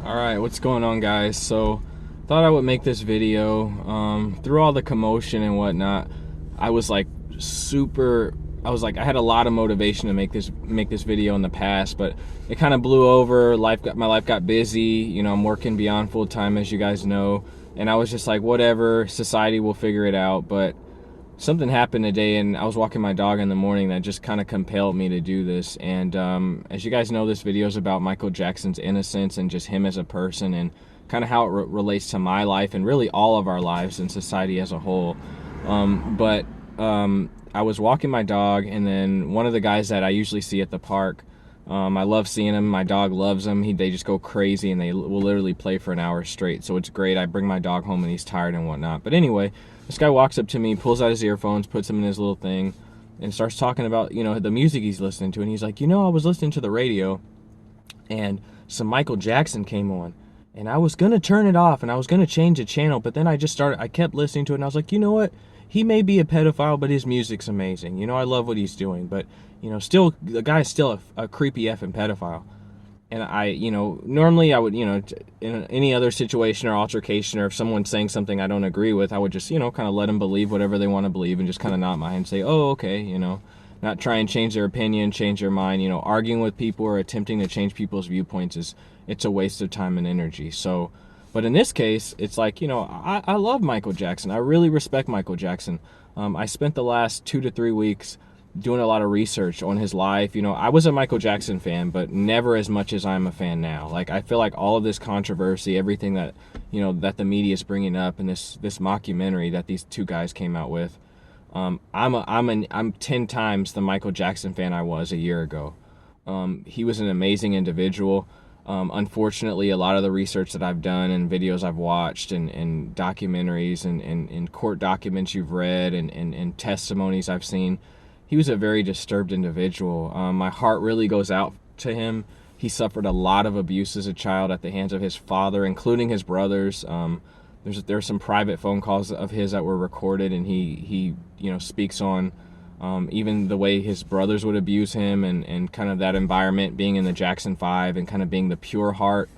Alright, what's going on, guys? So, thought I would make this video. Through all the commotion and whatnot, I was like I had a lot of motivation to make this video in the past, but it kind of blew over. My life got busy. You know, I'm working beyond full time, as you guys know, and I was just like, whatever, society will figure it out. But something happened today, and I was walking my dog in the morning that just kind of compelled me to do this. And as you guys know, this video is about Michael Jackson's innocence and just him as a person, and kind of how it relates to my life and really all of our lives and society as a whole. I was walking my dog, and then one of the guys that I usually see at the park, I love seeing them. My dog loves them. They just go crazy, and they will literally play for an hour straight. So it's great. I bring my dog home, and he's tired and whatnot. But anyway, this guy walks up to me, pulls out his earphones, puts them in his little thing, and starts talking about, you know, the music he's listening to. And he's like, you know, I was listening to the radio, and some Michael Jackson came on. And I was going to turn it off, and I was going to change the channel, but then I kept listening to it, and I was like, you know what? He may be a pedophile, but his music's amazing. You know, I love what he's doing, but, you know, still, the guy's still a creepy effing pedophile. And you know, normally I would, you know, in any other situation or altercation, or if someone's saying something I don't agree with, I would just, you know, kind of let them believe whatever they want to believe, and just kind of nod my head and say, oh, okay, you know, not try and change their opinion, change their mind. You know, arguing with people or attempting to change people's viewpoints it's a waste of time and energy. So, but in this case, it's like, you know, I love Michael Jackson. I really respect Michael Jackson. I spent the last 2 to 3 weeks doing a lot of research on his life. You know, I was a Michael Jackson fan, but never as much as I'm a fan now. Like, I feel like all of this controversy, everything that, you know, that the media is bringing up, and this mockumentary that these two guys came out with, I'm 10 times the Michael Jackson fan I was a year ago. He was an amazing individual. Unfortunately, a lot of the research that I've done and videos I've watched and documentaries and court documents you've read and testimonies I've seen, he was a very disturbed individual. My heart really goes out to him. He suffered a lot of abuse as a child at the hands of his father, including his brothers. There's some private phone calls of his that were recorded, and he you know, speaks on even the way his brothers would abuse him, and kind of that environment, being in the Jackson 5 and kind of being the pure heart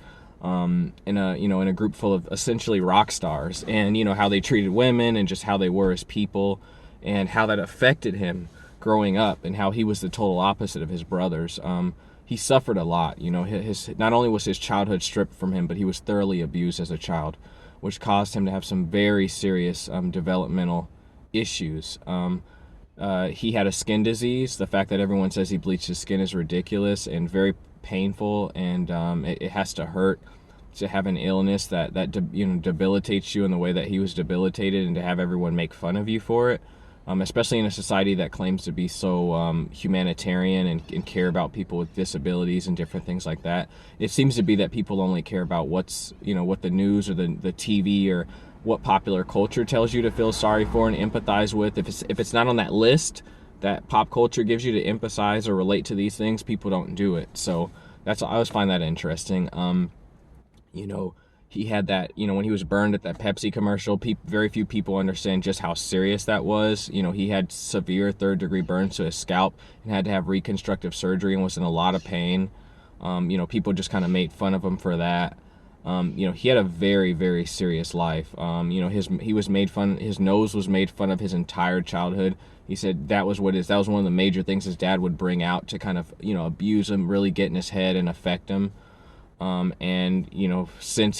in a group full of essentially rock stars, and, you know, how they treated women and just how they were as people, and how that affected him growing up, and how he was the total opposite of his brothers. He suffered a lot. You know, not only was his childhood stripped from him, but he was thoroughly abused as a child, which caused him to have some very serious developmental issues. He had a skin disease. The fact that everyone says he bleached his skin is ridiculous and very painful, and it has to hurt to have an illness that you know, debilitates you in the way that he was debilitated, and to have everyone make fun of you for it. Especially in a society that claims to be so humanitarian and care about people with disabilities and different things like that. It seems to be that people only care about what the news or the TV or what popular culture tells you to feel sorry for and empathize with. If it's not on that list that pop culture gives you to empathize or relate to these things, people don't do it. So I always find that interesting. You know, he had that, you know, when he was burned at that Pepsi commercial, very few people understand just how serious that was. You know, he had severe 3rd-degree burns to his scalp and had to have reconstructive surgery and was in a lot of pain. You know, people just kind of made fun of him for that. You know, he had a very, very serious life. You know, his nose was made fun of his entire childhood. He said that was one of the major things his dad would bring out to kind of, you know, abuse him, really get in his head and affect him. And, you know, hence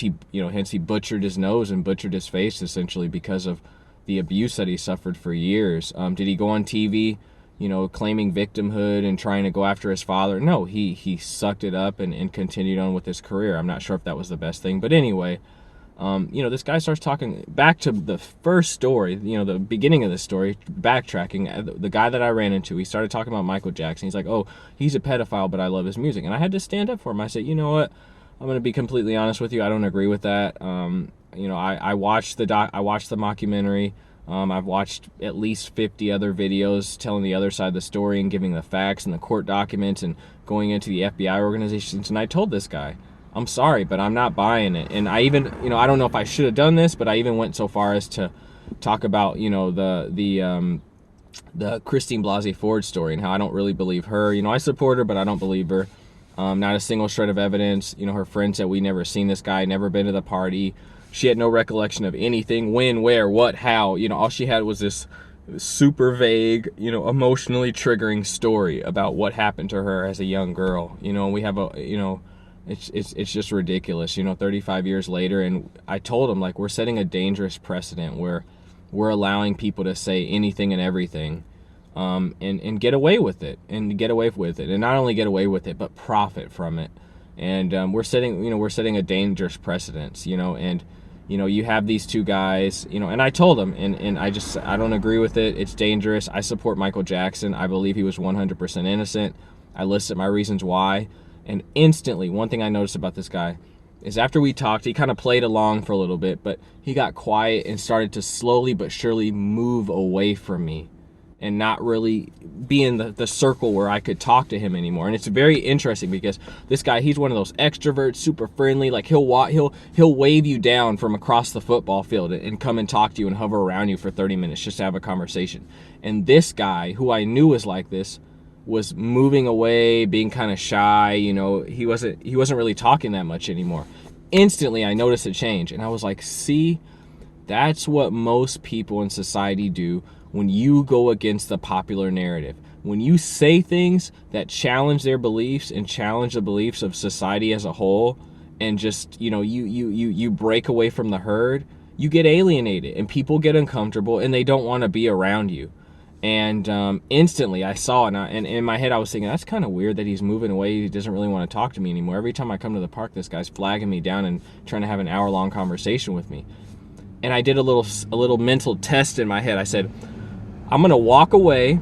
he butchered his nose and butchered his face, essentially, because of the abuse that he suffered for years. Did he go on TV, you know, claiming victimhood and trying to go after his father? No, he sucked it up and continued on with his career. I'm not sure if that was the best thing, but anyway, you know, this guy starts talking back to the first story, you know, the beginning of the story, backtracking. The guy that I ran into, he started talking about Michael Jackson. He's like, oh, he's a pedophile, but I love his music. And I had to stand up for him. I said, you know what? I'm going to be completely honest with you. I don't agree with that. You know, I watched the mockumentary. I've watched at least 50 other videos telling the other side of the story and giving the facts and the court documents and going into the FBI organizations. And I told this guy, I'm sorry, but I'm not buying it. And I even, you know, I don't know if I should have done this, but I even went so far as to talk about, you know, the Christine Blasey Ford story and how I don't really believe her. You know, I support her, but I don't believe her. Not a single shred of evidence. You know, her friend said we never seen this guy, never been to the party. She had no recollection of anything, when, where, what, how. You know, all she had was this super vague, you know, emotionally triggering story about what happened to her as a young girl. You know, we have a, you know, it's just ridiculous, you know, 35 years later. And I told him, like, we're setting a dangerous precedent where we're allowing people to say anything and everything, and get away with it, and not only get away with it, but profit from it. And we're setting a dangerous precedent, you know. And you know, you have these two guys, you know, and I told them, and I don't agree with it. It's dangerous. I support Michael Jackson. I believe he was 100% innocent. I listed my reasons why. And instantly, one thing I noticed about this guy is after we talked, he kind of played along for a little bit, but he got quiet and started to slowly but surely move away from me and not really be in the circle where I could talk to him anymore. And it's very interesting because this guy, he's one of those extroverts, super friendly. Like, he'll wave you down from across the football field and come and talk to you and hover around you for 30 minutes just to have a conversation. And this guy, who I knew was like this, was moving away, being kind of shy. You know, he wasn't really talking that much anymore. Instantly, I noticed a change, and I was like, see, that's what most people in society do when you go against the popular narrative. When you say things that challenge their beliefs and challenge the beliefs of society as a whole, and just, you know, you break away from the herd, you get alienated, and people get uncomfortable, and they don't want to be around you. And instantly I saw it, and in my head I was thinking, that's kind of weird that he's moving away. He doesn't really want to talk to me anymore. Every time I come to the park, this guy's flagging me down and trying to have an hour-long conversation with me. And I did a little mental test in my head. I said, I'm going to walk away.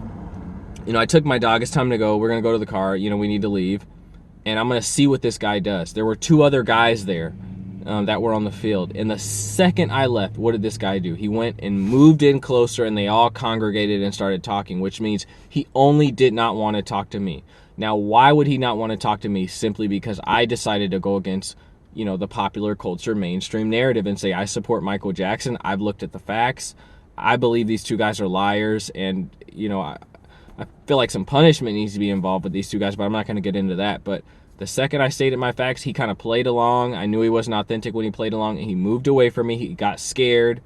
You know, I took my dog. It's time to go. We're going to go to the car. You know, we need to leave. And I'm going to see what this guy does. There were two other guys there that were on the field. And the second I left, what did this guy do? He went and moved in closer, and they all congregated and started talking, which means he only did not want to talk to me. Now, why would he not want to talk to me? Simply because I decided to go against, you know, the popular culture mainstream narrative and say, I support Michael Jackson. I've looked at the facts. I believe these two guys are liars, and, you know, I feel like some punishment needs to be involved with these two guys, but I'm not going to get into that. But the second I stated my facts, he kind of played along. I knew he wasn't authentic when he played along, and he moved away from me. He got scared,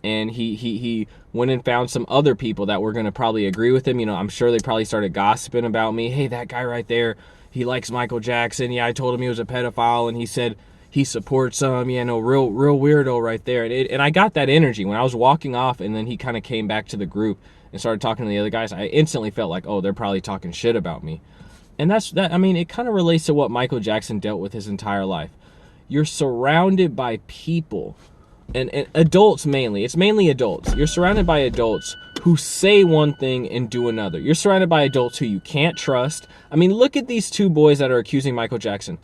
and he went and found some other people that were going to probably agree with him. You know, I'm sure they probably started gossiping about me. Hey, that guy right there, he likes Michael Jackson. Yeah, I told him he was a pedophile, and he said he supports him. Yeah, no, real weirdo right there. And I got that energy when I was walking off, and then he kind of came back to the group and started talking to the other guys. I instantly felt like, oh, they're probably talking shit about me. And I mean, it kind of relates to what Michael Jackson dealt with his entire life. You're surrounded by people, and adults mainly. It's mainly adults. You're surrounded by adults who say one thing and do another. You're surrounded by adults who you can't trust. I mean, look at these two boys that are accusing Michael Jackson.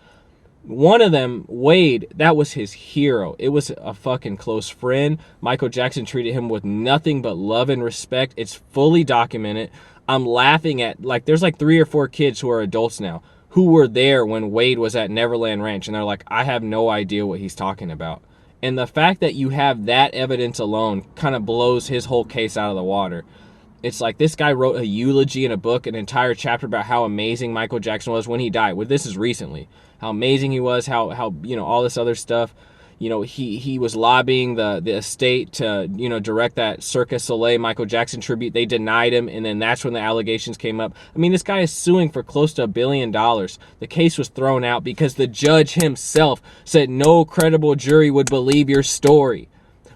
One of them, Wade, that was his hero. It was a fucking close friend. Michael Jackson treated him with nothing but love and respect. It's fully documented. I'm laughing at, like, there's like 3 or 4 kids who are adults now who were there when Wade was at Neverland Ranch, and they're like, I have no idea what he's talking about. And the fact that you have that evidence alone kind of blows his whole case out of the water. It's like this guy wrote a eulogy in a book, an entire chapter about how amazing Michael Jackson was when he died. Well, this is recently. How amazing he was, how you know, all this other stuff. You know, he was lobbying the estate to, you know, direct that Cirque du Soleil Michael Jackson tribute. They denied him, and then that's when the allegations came up. I mean, this guy is suing for close to $1 billion. The case was thrown out because the judge himself said no credible jury would believe your story.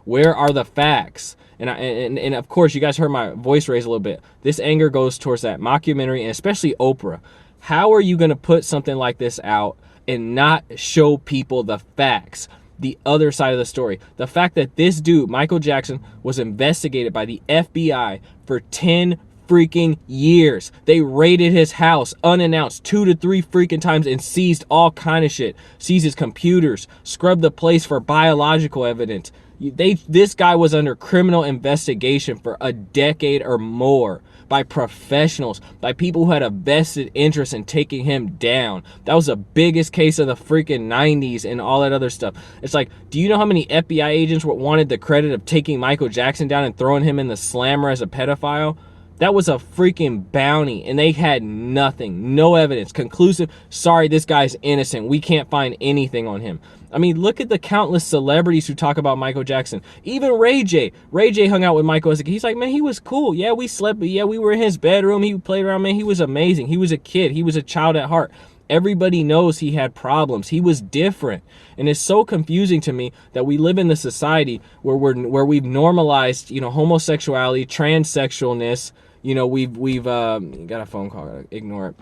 Where are the facts? And of course, you guys heard my voice raise a little bit. This anger goes towards that mockumentary, and especially Oprah. How are you going to put something like this out and not show people the facts? The other side of the story. The fact that this dude, Michael Jackson, was investigated by the FBI for 10 freaking years. They raided his house unannounced 2 to 3 freaking times and seized all kind of shit. Seized his computers, scrubbed the place for biological evidence. This guy was under criminal investigation for a decade or more by professionals, by people who had a vested interest in taking him down. That was the biggest case of the freaking 90s and all that other stuff. It's like, do you know how many FBI agents wanted the credit of taking Michael Jackson down and throwing him in the slammer as a pedophile? That was a freaking bounty, and they had nothing, no evidence, conclusive. Sorry, this guy's innocent. We can't find anything on him. I mean, look at the countless celebrities who talk about Michael Jackson. Even Ray J. Ray J hung out with Michael as a kid. He's like, man, he was cool. Yeah, we slept. Yeah, we were in his bedroom. He played around. Man, he was amazing. He was a kid. He was a child at heart. Everybody knows he had problems. He was different. And it's so confusing to me that we live in the society where we've normalized, homosexuality, transsexualness. We've got a phone call. Ignore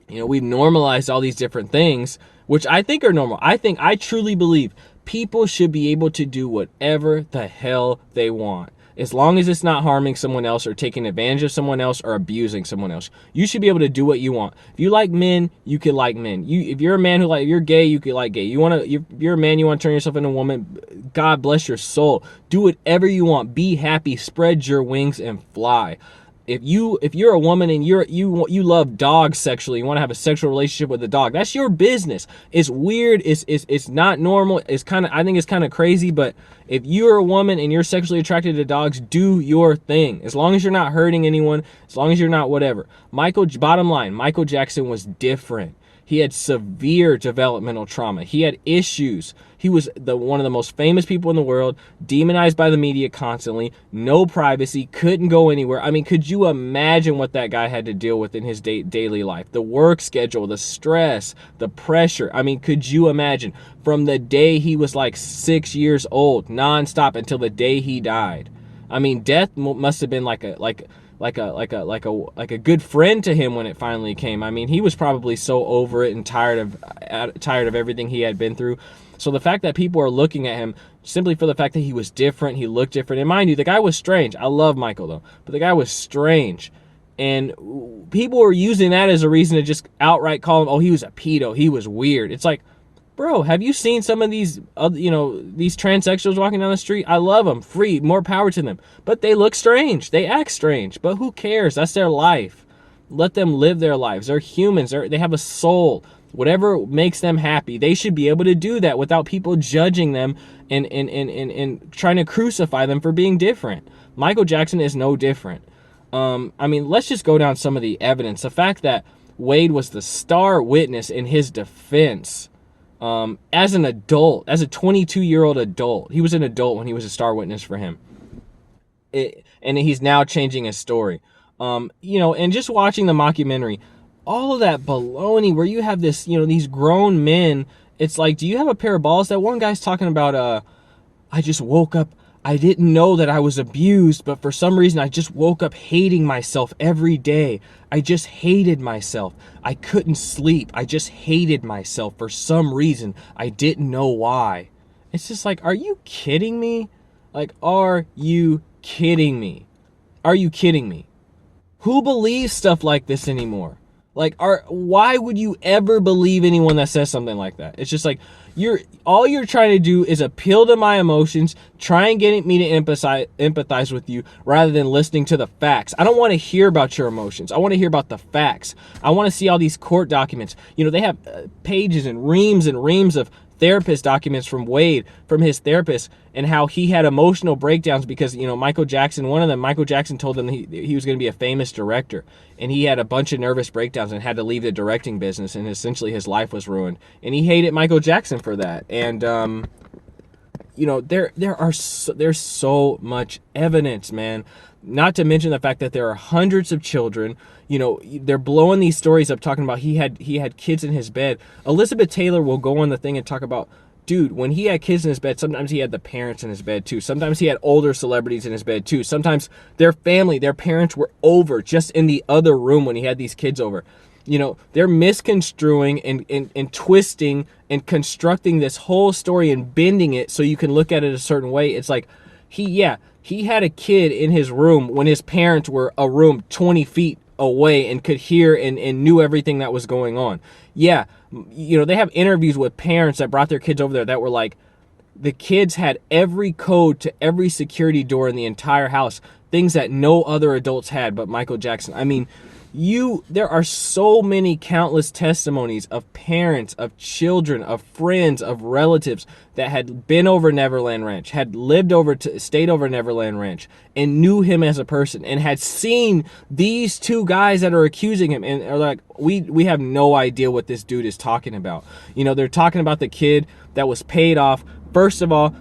it. We've normalized all these different things, which I think are normal. I truly believe people should be able to do whatever the hell they want, as long as it's not harming someone else or taking advantage of someone else or abusing someone else. You should be able to do what you want. If you like men, you can like men. If you're a man if you're gay, you can like gay. If you're a man, you want to turn yourself into a woman, God bless your soul. Do whatever you want. Be happy. Spread your wings and fly. If you're a woman and you love dogs sexually, you want to have a sexual relationship with a dog, that's your business. It's weird. It's not normal. I think it's kind of crazy. But if you're a woman and you're sexually attracted to dogs, do your thing. As long as you're not hurting anyone, as long as you're not whatever. Bottom line, Michael Jackson was different. He had severe developmental trauma. He had issues. He was one of the most famous people in the world, demonized by the media constantly, no privacy, couldn't go anywhere. I mean, could you imagine what that guy had to deal with in his daily life? The work schedule, the stress, the pressure. I mean, could you imagine? From the day he was like 6 years old, nonstop, until the day he died. I mean, death must have been like a good friend to him when it finally came. I mean, he was probably so over it and tired of everything he had been through. So the fact that people are looking at him simply for the fact that he was different, he looked different. And mind you, the guy was strange. I love Michael though, but the guy was strange. And people were using that as a reason to just outright call him, oh, he was a pedo, he was weird. It's like, bro, have you seen some of these transsexuals walking down the street? I love them. Free, more power to them. But they look strange. They act strange. But who cares? That's their life. Let them live their lives. They're humans. They have a soul. Whatever makes them happy, they should be able to do that without people judging them and trying to crucify them for being different. Michael Jackson is no different. I mean, let's just go down some of the evidence. The fact that Wade was the star witness in his defense. As an adult, as a 22-year-old adult, he was an adult when he was a star witness for him. And he's now changing his story. And just watching the mockumentary, all of that baloney where you have this, these grown men, it's like, do you have a pair of balls? That one guy's talking about, I just woke up, I didn't know that I was abused, but for some reason I just woke up hating myself every day. I just hated myself. I couldn't sleep. I just hated myself for some reason. I didn't know why. It's just like, are you kidding me? Like, are you kidding me? Are you kidding me? Who believes stuff like this anymore? Like, why would you ever believe anyone that says something like that? It's just like, all you're trying to do is appeal to my emotions, try and get me to empathize with you rather than listening to the facts. I don't want to hear about your emotions. I want to hear about the facts. I want to see all these court documents. They have pages and reams of therapist documents from Wade, from his therapist, and how he had emotional breakdowns because, Michael Jackson told him he was going to be a famous director, and he had a bunch of nervous breakdowns and had to leave the directing business, and essentially his life was ruined. And he hated Michael Jackson for that. And, there's so much evidence, man. Not to mention the fact that there are hundreds of children. They're blowing these stories up talking about he had kids in his bed. Elizabeth Taylor will go on the thing and talk about, dude, when he had kids in his bed, sometimes he had the parents in his bed too. Sometimes he had older celebrities in his bed too. Sometimes their parents were over just in the other room when he had these kids over. They're misconstruing and twisting and constructing this whole story and bending it so you can look at it a certain way. It's like, he had a kid in his room when his parents were a room 20 feet away and could hear and knew everything that was going on. Yeah, they have interviews with parents that brought their kids over there that were like, the kids had every code to every security door in the entire house, things that no other adults had but Michael Jackson. I mean, There are so many countless testimonies of parents, of children, of friends, of relatives that had been over Neverland Ranch, had stayed over Neverland Ranch, and knew him as a person, and had seen these two guys that are accusing him, and are like, we have no idea what this dude is talking about. You know, they're talking about the kid that was paid off. First of all,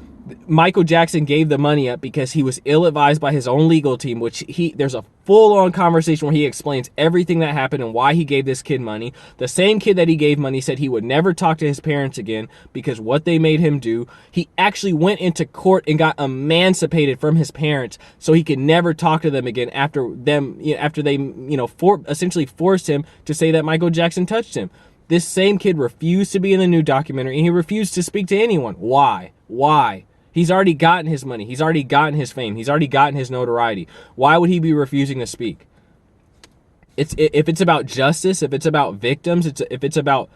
Michael Jackson gave the money up because he was ill-advised by his own legal team, which there's a full-on conversation where he explains everything that happened and why he gave this kid money. The same kid that he gave money said he would never talk to his parents again because what they made him do. He actually went into court and got emancipated from his parents so he could never talk to them again after they essentially forced him to say that Michael Jackson touched him. This same kid refused to be in the new documentary, and he refused to speak to anyone. Why? He's already gotten his money. He's already gotten his fame. He's already gotten his notoriety. Why would he be refusing to speak? If it's about justice, if it's about victims, if it's about,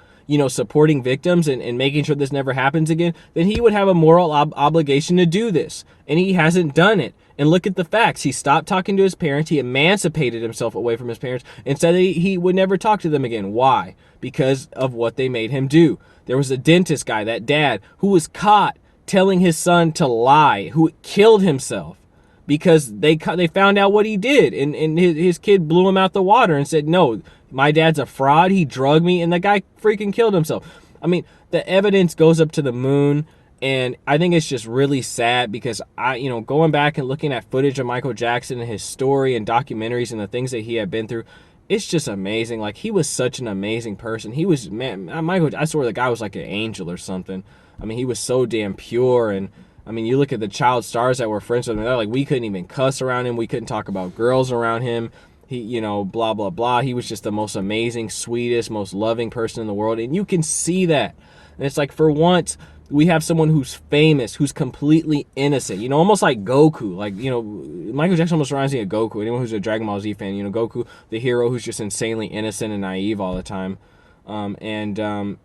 supporting victims and making sure this never happens again, then he would have a moral obligation to do this. And he hasn't done it. And look at the facts. He stopped talking to his parents. He emancipated himself away from his parents and said that he would never talk to them again. Why? Because of what they made him do. There was a dentist guy, that dad, who was caught telling his son to lie, who killed himself because they found out what he did, and his kid blew him out the water and said, no, my dad's a fraud, he drugged me, and the guy freaking killed himself. I mean, the evidence goes up to the moon, and I think it's just really sad because going back and looking at footage of Michael Jackson and his story and documentaries and the things that he had been through, it's just amazing. Like, he was such an amazing person. He was, man, Michael, I swear the guy was like an angel or something. I mean, he was so damn pure. And I mean, you look at the child stars that were friends with him, they're like, we couldn't even cuss around him. We couldn't talk about girls around him. He, blah, blah, blah. He was just the most amazing, sweetest, most loving person in the world. And you can see that. And it's like, for once, we have someone who's famous, who's completely innocent, almost like Goku. Like, Michael Jackson almost reminds me of Goku. Anyone who's a Dragon Ball Z fan, Goku, the hero who's just insanely innocent and naive all the time. Our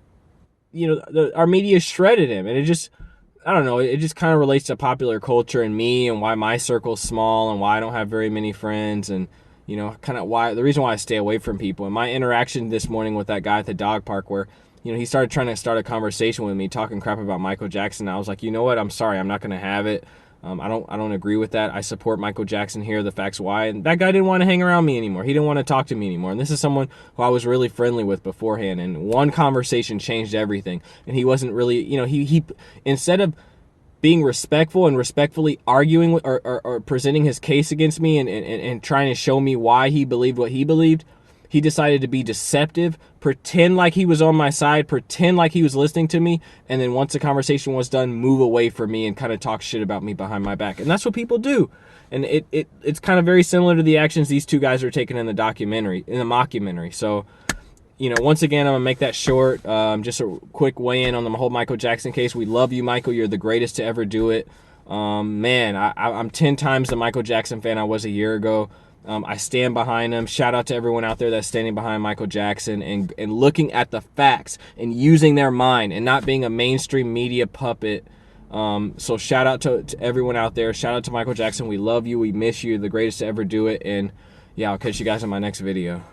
media shredded him, and it just, I don't know, it just kind of relates to popular culture and me and why my circle's small and why I don't have very many friends, and kind of why the reason why I stay away from people. And my interaction this morning with that guy at the dog park, where he started trying to start a conversation with me, talking crap about Michael Jackson. I was like, you know what, I'm sorry, I'm not going to have it. I don't agree with that. I support Michael Jackson. Here are the facts why. And that guy didn't want to hang around me anymore. He didn't want to talk to me anymore. And this is someone who I was really friendly with beforehand. And one conversation changed everything. And he wasn't really, he instead of being respectful and respectfully arguing with, or presenting his case against me and trying to show me why he believed what he believed, he decided to be deceptive, pretend like he was on my side, pretend like he was listening to me, and then once the conversation was done, move away from me and kind of talk shit about me behind my back. And that's what people do. And it's kind of very similar to the actions these two guys are taking in the mockumentary. So, once again, I'm going to make that short. Just a quick weigh-in on the whole Michael Jackson case. We love you, Michael. You're the greatest to ever do it. Man, I'm 10 times the Michael Jackson fan I was a year ago. I stand behind him. Shout out to everyone out there that's standing behind Michael Jackson and looking at the facts and using their mind and not being a mainstream media puppet. So shout out to everyone out there. Shout out to Michael Jackson. We love you. We miss you. The greatest to ever do it. And yeah, I'll catch you guys in my next video.